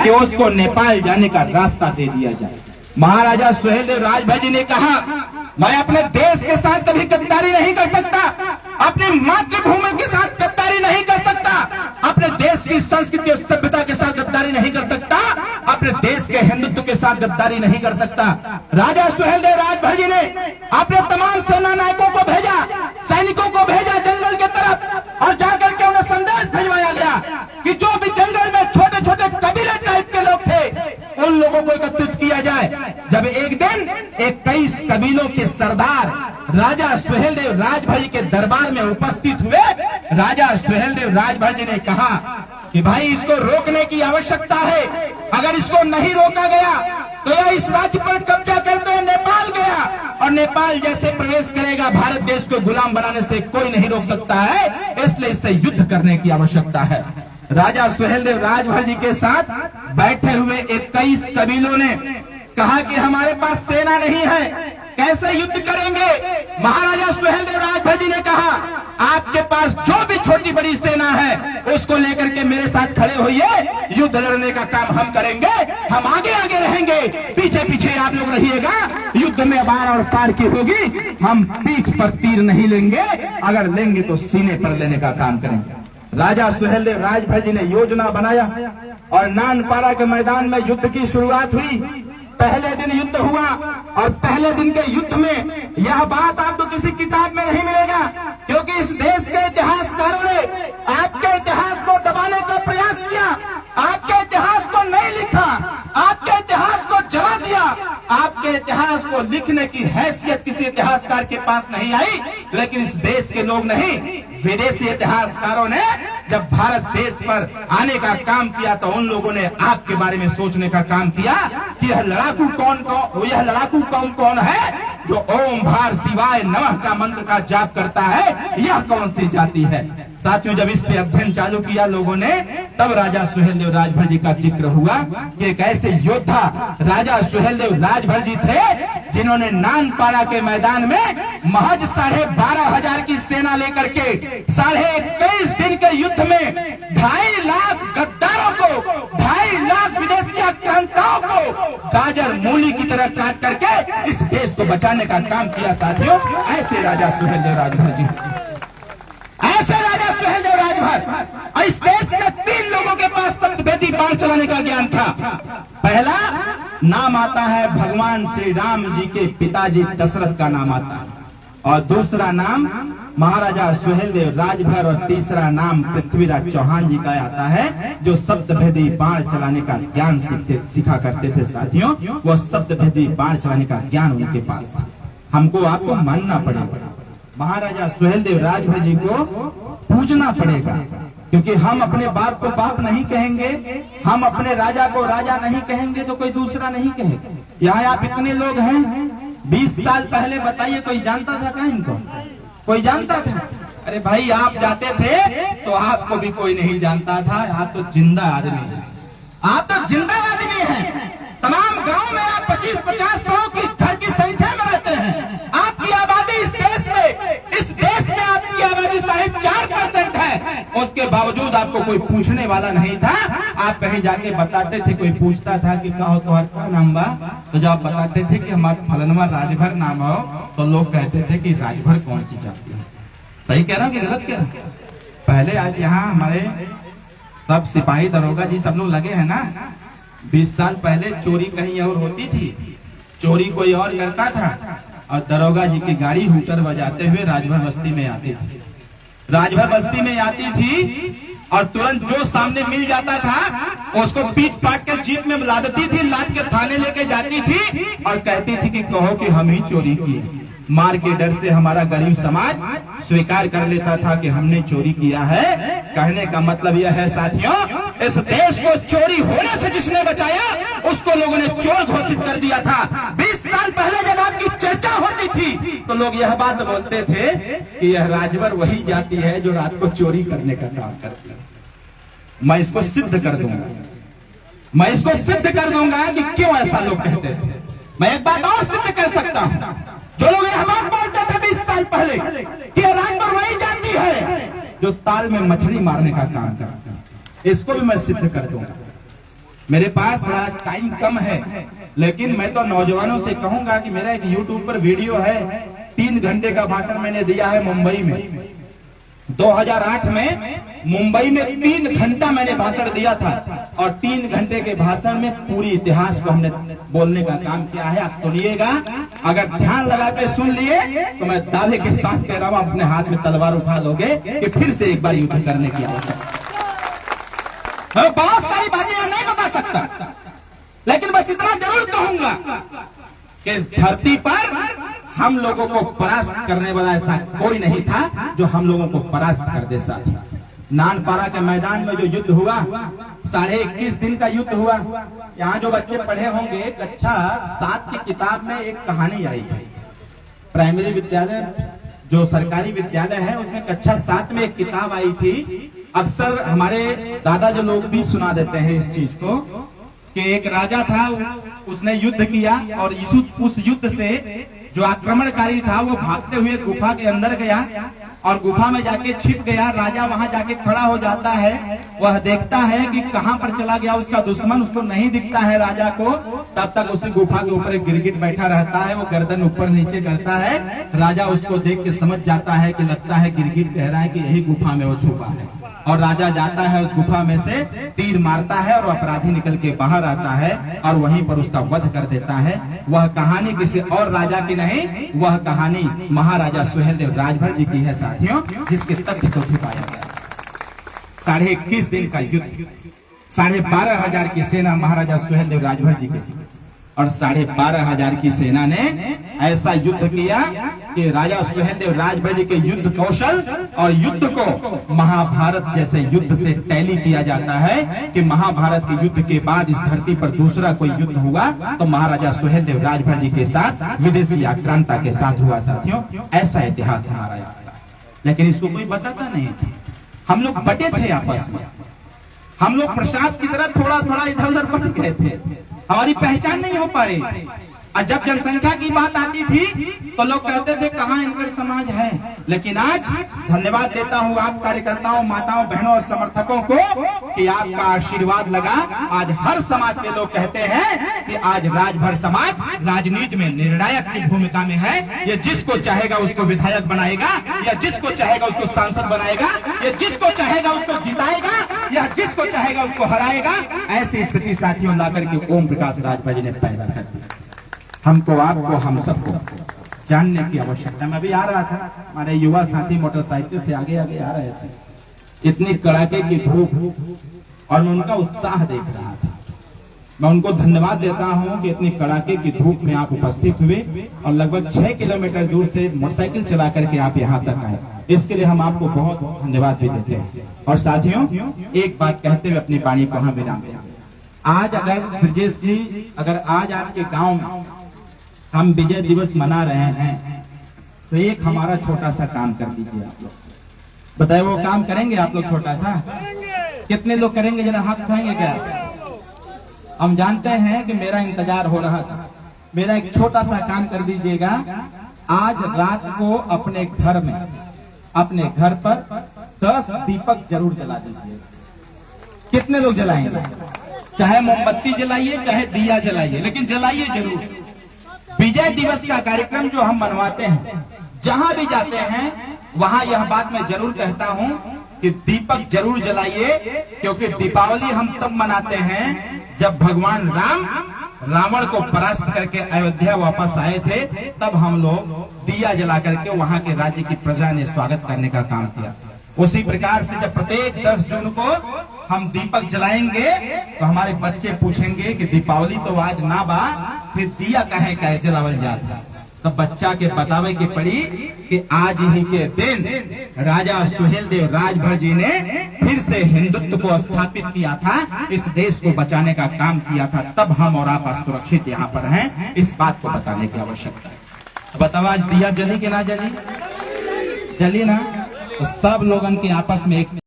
कि उसको नेपाल जाने का रास्ता दे दिया जाए। महाराजा सुहेलदेव राजभर जी ने कहा, मैं अपने देश के साथ कभी गद्दारी नहीं कर सकता, अपनी मातृभूमि के साथ गद्दारी नहीं कर सकता, अपने देश की संस्कृति और सभ्यता के साथ गद्दारी नहीं कर सकता, अपने देश के हिंदुत्व के साथ गद्दारी नहीं कर सकता। राजा सुहेलदेव राजभर जी ने अपने तमाम सेना नायकों को भेजा, सैनिकों को भेजा जंगल के तरफ, और जाकर के उन्हें संदेश भिजवाया गया कि जो भी जंगल में छोटे छोटे कबीले टाइप के लोग थे उन लोगों को एकत्रित किया जाए। जब एक दिन 21 कबीलों के सरदार राजा सुहेलदेव राजभर जी के दरबार में उपस्थित हुए, राजा सुहेलदेव राजभर जी ने कहा कि भाई इसको रोकने की आवश्यकता है, अगर इसको नहीं रोका गया तो यह इस राज्य पर कब्जा करते हुए नेपाल गया, और नेपाल जैसे प्रवेश करेगा भारत देश को गुलाम बनाने से कोई नहीं रोक सकता है, इसलिए इससे युद्ध करने की आवश्यकता है। राजा सुहेलदेव राजभर जी के साथ बैठे हुए 21 कबीलों ने कहा कि हमारे पास सेना नहीं है, कैसे युद्ध करेंगे। महाराजा सुहेलदेव राजभर जी ने कहा, आपके पास जो भी छोटी बड़ी सेना है उसको लेकर के मेरे साथ खड़े होइए, युद्ध लड़ने का काम हम करेंगे, हम आगे आगे रहेंगे, पीछे पीछे आप लोग रहिएगा, युद्ध में बार और पार की होगी, हम पीठ पर तीर नहीं लेंगे, अगर लेंगे तो सीने पर लेने का काम करेंगे। राजा सुहेलदेव राजभर जी ने योजना बनाया और नानपारा के मैदान में युद्ध की शुरुआत हुई। पहले दिन युद्ध हुआ और पहले दिन के युद्ध में यह बात आपको किसी किताब में नहीं मिलेगा, क्योंकि इस देश के इतिहासकारों ने आपके इतिहास को दबाने का प्रयास किया, आपके इतिहास को नहीं लिखा, आपके इतिहास को जला दिया, आपके इतिहास को लिखने की हैसियत किसी इतिहासकार के पास नहीं आई। लेकिन इस देश के लोग नहीं, विदेशी इतिहासकारों ने जब भारत देश पर आने का काम किया तो उन लोगों ने आपके बारे में सोचने का काम किया कि यह लड़ाकू कौन कौन है जो ओम भार शिवाय नमः का मंत्र का जाप करता है, यह कौन सी जाति है। साथियों, जब इस पे अध्ययन चालू किया लोगों ने, तब राजा सुहेलदेव राजभर जी का जिक्र हुआ कि एक ऐसे योद्धा राजा सुहेलदेव राजभर जी थे जिन्होंने नानपारा के मैदान में महज 12,500 की सेना लेकर के 21.5 दिन के युद्ध में 2.5 लाख गद्दारों को, 2.5 लाख विदेशी आक्रांताओं को गाजर मूली की तरह काट करके इस देश को बचाने का काम किया। साथियों, ऐसे राजा सुहेलदेव राजभर जी, ऐसे राजा सुहेलदेव राजभर। इस देश में 3 लोगों के पास शब्दभेदी बाण चलाने का ज्ञान था। पहला नाम आता है भगवान श्री राम जी के पिताजी दशरथ का नाम आता है, और दूसरा नाम महाराजा सुहेलदेव राजभर, और तीसरा नाम पृथ्वीराज चौहान जी का आता है जो शब्दभेदी बाण चलाने का ज्ञान सीखा करते थे। साथियों, वो शब्दभेदी बाण चलाने का ज्ञान उनके पास था। हमको आपको मानना पड़ेगा, महाराजा सुहेलदेव राजभर जी को पूजना पड़ेगा, क्योंकि हम अपने बाप को बाप नहीं कहेंगे, हम अपने राजा को राजा नहीं कहेंगे तो कोई दूसरा नहीं कहेगा। यहाँ आप इतने लोग हैं, 20 साल पहले बताइए कोई जानता था क्या इनको? कोई जानता था? अरे भाई, आप जाते थे तो आपको भी कोई नहीं जानता था। आप तो जिंदा आदमी हैं, आप तो जिंदा आदमी हैं। तमाम गांव में आप 25-50-100 की घर की संख्या में रहते हैं। आपकी आबादी इस देश में आपकी आबादी 4.5% है, उसके बावजूद आपको कोई पूछने वाला नहीं था। आप कहीं जाके बताते थे, कोई पूछता था कि कहो तुम्हारा क्या नाम बा, तो जब आप बताते थे कि हमारा फलनवा राजभर नाम हो, तो लोग कहते थे कि राजभर कौन सी जाति है। सही कह रहा हूँ कि गलत कह रहा हूँ? पहले आज यहाँ हमारे सब सिपाही दरोगा जी सब लोग लगे हैं ना। 20 साल पहले चोरी कहीं और होती थी, चोरी कोई और करता था, और दरोगा जी की गाड़ी हुटर बजाते हुए राजभर बस्ती में आती थी। राजभर बस्ती में आती थी और तुरंत जो सामने मिल जाता था उसको पीट पाट के जीप में लादती थी, लाद के थाने लेके जाती थी और कहती थी कि कहो कि हम ही चोरी किए। मार के डर से हमारा गरीब समाज स्वीकार कर लेता था कि हमने चोरी किया है। कहने का मतलब यह है साथियों, इस देश को चोरी होने से जिसने बचाया उसको लोगों ने चोर घोषित कर दिया था। 20 साल पहले जब आपकी चर्चा होती थी तो लोग यह बात बोलते थे कि यह राजभर वही जाति है जो रात को चोरी करने का काम करती है। मैं इसको सिद्ध कर दूंगा, मैं इसको सिद्ध कर दूंगा कि क्यों ऐसा लोग कहते थे। मैं एक बात और सिद्ध कर सकता हूं, जो लोग यह बात बोलते थे 20 साल पहले कि राजभर वही जाति है जो ताल में मछली मारने का काम करता है, इसको भी मैं सिद्ध कर दूंगा। मेरे पास थोड़ा टाइम कम है, लेकिन मैं तो नौजवानों से कहूंगा कि मेरा एक यूट्यूब पर वीडियो है, 3 घंटे का भाषण मैंने दिया है मुंबई में। 2008 में मुंबई में 3 घंटा मैंने भाषण दिया था, और 3 घंटे के भाषण में पूरी इतिहास को हमने बोलने का काम किया है। आप सुनिएगा, अगर ध्यान लगा के सुन लिए तो मैं दावे के साथ कह रहा हूं, अपने हाथ में तलवार उठा लोगे कि फिर से एक बार युद्ध करने की आवश्यकता। मैं बहुत सारी बातें यहां नहीं बता सकता, लेकिन बस इतना जरूर कहूंगा कि इस धरती पर हम लोगों को परास्त करने वाला ऐसा कोई नहीं था जो हम लोगों को परास्त कर दे। साथी, नानपारा के मैदान में जो युद्ध हुआ, 21.5 दिन का युद्ध हुआ। यहाँ जो बच्चे पढ़े होंगे, कक्षा 7 की किताब में एक कहानी आई है। प्राइमरी विद्यालय जो सरकारी विद्यालय है, उसमें कक्षा 7 में एक किताब आई थी। अक्सर हमारे दादा जो लोग भी सुना देते हैं इस चीज को, कि एक राजा था, उसने युद्ध किया, और उस युद्ध से जो आक्रमणकारी था वो भागते हुए गुफा के अंदर गया, और गुफा में जाके छिप गया। राजा वहां जाके खड़ा हो जाता है, वह देखता है कि कहां पर चला गया उसका दुश्मन, उसको नहीं दिखता है राजा को। तब तक उसी गुफा के ऊपर एक गिरगिट बैठा रहता है, वो गर्दन ऊपर नीचे करता है। राजा उसको देख के समझ जाता है कि लगता है गिरगिट कह रहा है कि यही गुफा में वो छुपा है, और राजा जाता है उस गुफा में से तीर मारता है, और अपराधी निकल के बाहर आता है, और वहीं पर उसका वध कर देता है। वह कहानी किसी और राजा की नहीं, वह कहानी महाराजा सुहेलदेव राजभर जी की है साथियों, जिसके तथ्य को छुपाया गया। 21.5 दिन का युद्ध, 12,500 की सेना महाराजा सुहेलदेव राजभर जी की, और 12,500 की सेना ने ऐसा युद्ध किया कि राजा सुहेलदेव राजभर जी के युद्ध कौशल और युद्ध को महाभारत जैसे युद्ध से टैली किया जाता है कि महाभारत के युद्ध के बाद इस धरती पर दूसरा कोई युद्ध हुआ तो महाराजा सुहेलदेव राजभर जी के साथ विदेशी आक्रांता के साथ हुआ। साथियों, ऐसा इतिहास हमारा है, लेकिन इसको कोई बताता नहीं। हम लोग बटे थे आपस में, हम लोग प्रसाद की तरह थोड़ा थोड़ा इधर उधर बट गए थे, हमारी पहचान नहीं हो पा रही थी। और जब जनसंख्या की बात आती थी तो लोग कहते थे कहाँ इनका समाज है। लेकिन आज धन्यवाद देता हूँ आप कार्यकर्ताओं, माताओं, बहनों और समर्थकों को कि आपका आशीर्वाद लगा। आज हर समाज के लोग कहते हैं कि आज राजभर समाज राजनीति में निर्णायक की भूमिका में है। ये जिसको चाहेगा उसको विधायक बनाएगा, या जिसको चाहेगा उसको सांसद बनाएगा, या जिसको चाहेगा उसको जिताएगा, या जिसको चाहेगा उसको हराएगा। ऐसी स्थिति साथियों लाकर के ओम प्रकाश राजभर जी ने पैदा कर दी। हमको, आपको, हम सबको जानने की आवश्यकता। मैं भी आ रहा था, हमारे युवा साथी मोटरसाइकिल से आगे आगे आ रहे थे, इतनी कड़ाके की धूप, और मैं उनका उत्साह देख रहा था। मैं उनको धन्यवाद देता हूं कि इतनी कड़ाके की धूप में आप उपस्थित हुए, और लगभग 6 किलोमीटर दूर से मोटरसाइकिल चला करके आप यहाँ तक आए। इसके लिए हम आपको बहुत धन्यवाद भी देते हैं। और साथियों, एक बात कहते हुए अपनी वाणी को हम विराम दें। आज अगर ब्रजेश जी, अगर आज आपके गाँव में हम विजय दिवस मना रहे हैं तो एक हमारा छोटा सा काम कर दीजिए। आप लोग बताए वो काम करेंगे आप लोग? छोटा सा कितने लोग करेंगे? जरा हाथ उठाएंगे क्या? हम जानते हैं कि मेरा इंतजार हो रहा था। मेरा एक छोटा सा काम कर दीजिएगा। आज रात को अपने घर में, अपने घर पर 10 दीपक जरूर जला दीजिएगा। कितने लोग जलाएंगे? चाहे मोमबत्ती जलाइए, चाहे दिया जलाइए, लेकिन जलाइए जरूर। विजय दिवस का कार्यक्रम जो हम मनवाते हैं, जहां भी जाते हैं वहां यह बात मैं जरूर कहता हूं कि दीपक जरूर जलाइए, क्योंकि दीपावली हम तब मनाते हैं जब भगवान राम रावण को परास्त करके अयोध्या वापस आए थे। तब हम लोग दिया जला करके वहां के राज्य की प्रजा ने स्वागत करने का काम किया। उसी प्रकार से जब प्रत्येक 10 जून को हम दीपक जलाएंगे तो हमारे बच्चे पूछेंगे कि दीपावली तो आज ना बा, फिर दिया कहे कहे जलावल जाता। तब बच्चा के बतावे की पड़ी कि आज ही के दिन राजा सुहेलदेव राजभर जी ने फिर से हिंदुत्व को स्थापित किया था, इस देश को बचाने का काम किया था। तब हम और आप सुरक्षित यहाँ पर हैं, इस बात को बताने की आवश्यकता है। बताओ आज दिया जली कि ना जली? जली ना? तो सब लोगन के आपस में एक